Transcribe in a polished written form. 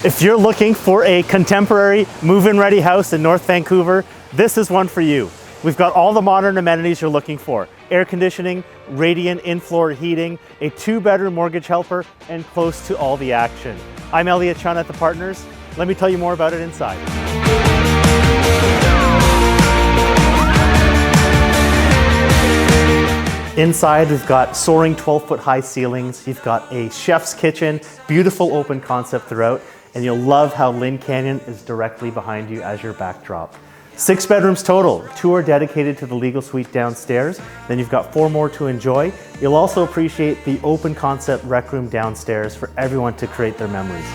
If you're looking for a contemporary move-in ready house in North Vancouver, this is one for you. We've got all the modern amenities you're looking for. Air conditioning, radiant in-floor heating, a 2-bedroom mortgage helper, and close to all the action. I'm Elliot Chun at The Partners. Let me tell you more about it inside. Inside, we've got soaring 12-foot high ceilings. You've got a chef's kitchen, beautiful open concept throughout, and you'll love how Lynn Canyon is directly behind you as your backdrop. 6 bedrooms total. 2 are dedicated to the legal suite downstairs. Then you've got 4 more to enjoy. You'll also appreciate the open concept rec room downstairs for everyone to create their memories.